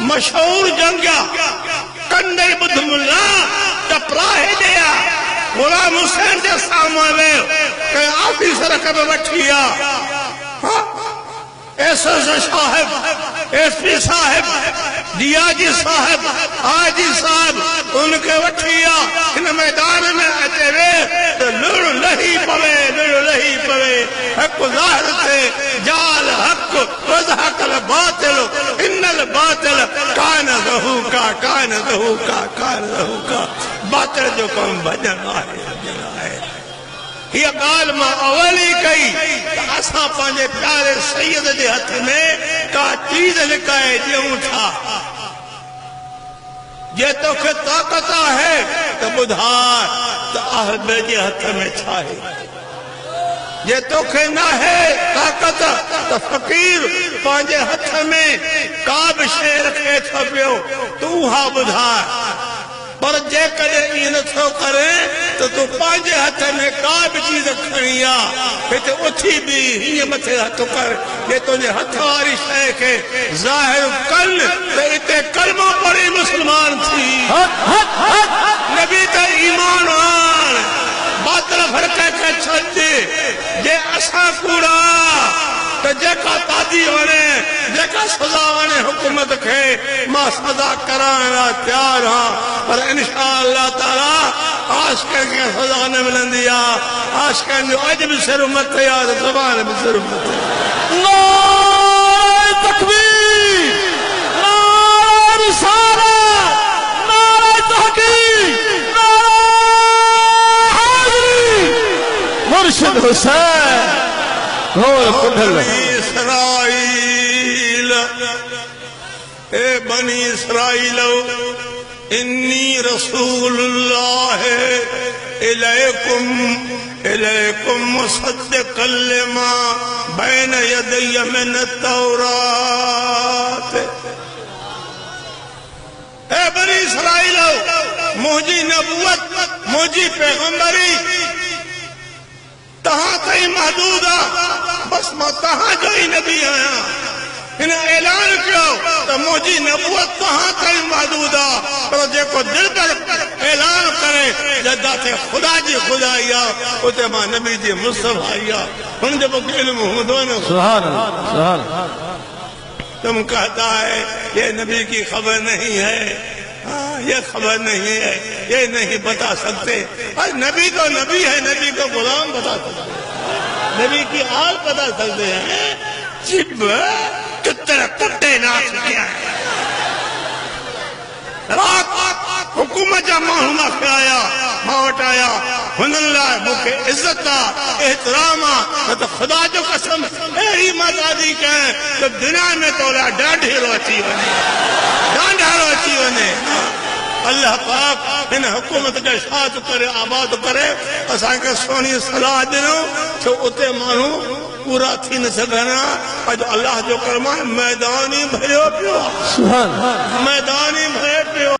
مشہور جنگا کنڈے بدھ ملا ٹپراہے دیا غلام حسین دے سامنے کہ آفیسر کبھی بٹھیا ایس ایس صاحب ایس پی صاحب دیا جی صاحب آجی صاحب ان کے وٹھیا ان میدان میں آتے ہوئے تو لڑ نہیں پوے حق ظاہر تھے جال حق وضحق الباطل ان الباطل کان ذہوکا باطل جو کم بجن آئے یہ قال ماں اولی کئی اساں پانجے پیارے سید دے ہتھ میں کا چیز لکھائے جیوں تھا جے تو کہ طاقت ہے تو بدھار تو اہل جے ہتھ میں چھائے جے تو کہ نہ ہے طاقت تو فقیر پانجے ہتھ میں کعب شیر کے چھپیو تو ہاں بدھار پر جے کرے این تھو کرے تو پانجے ہتھ میں کعب چیز کھڑیا پھر تے اٹھی بھی ہی متھے ہتھ کر یہ تجھے ہتھ واری شے کے ظاہر کل تے اتے کلمہ پڑی مسلمان تھی نبی تے ایمان آن باطل فرقے کے چھجے جے اسا کوڑا تو جے کا تادی ہونے جے کا سزا ہونے حکومت کے ماں سزا کرانا تیار ہاں پر انشاءاللہ تعالی عاشقیں کے سزا نے ملن دیا عاشقیں جو عجب سر امت تیار زبان بھی سر امت نعرہ تکبیر نعرہ رسالت نعرہ تحقیق نعرہ حاضری مرشد حسین بنی اسرائیل اے بنی اسرائیل انی رسول اللہ الیکم مصدقا لما بین یدی من التورات اے بنی اسرائیل مجھے نبوت مجھے پیغمبری تہاں تئی محدود بس میں تہاں جو ہی نبی آیا انہیں اعلان کیا تو مجھے نبوت تہاں تئی محدود پر جے کو دل پر اعلان کرے جدہ تے خدا جی خدایا اتے ماں نبی جی مصطفیٰ آیا ان جب علم محمدون سبحان اللہ تم کہتا ہے یہ نبی کی خبر نہیں ہے یہ خبر نہیں ہے یہ نہیں بتا سکتے اور نبی تو نبی ہے نبی کو غلام بتا سکتے ہیں نبی کی حال بتا سکتے ہیں جب کتنے کٹے ناچ کیا ہے رات حکومت جا ماہمہ پہ آیا ماوٹ آیا ہن اللہ مکہ عزت احترامہ تو خدا جو قسم ایہی مدادی کہیں تو دنیا میں تو ڈانڈھی روچی ہونے اللہ پاک ان حکومت کے شاد کرے آباد کرے اساں کے سونی صلاح دنوں تو اتے مانو پورا تھی نہ سکنا اج اللہ جو کرمان میدانی بھریو پیو سبحان میدانی بھرے پیو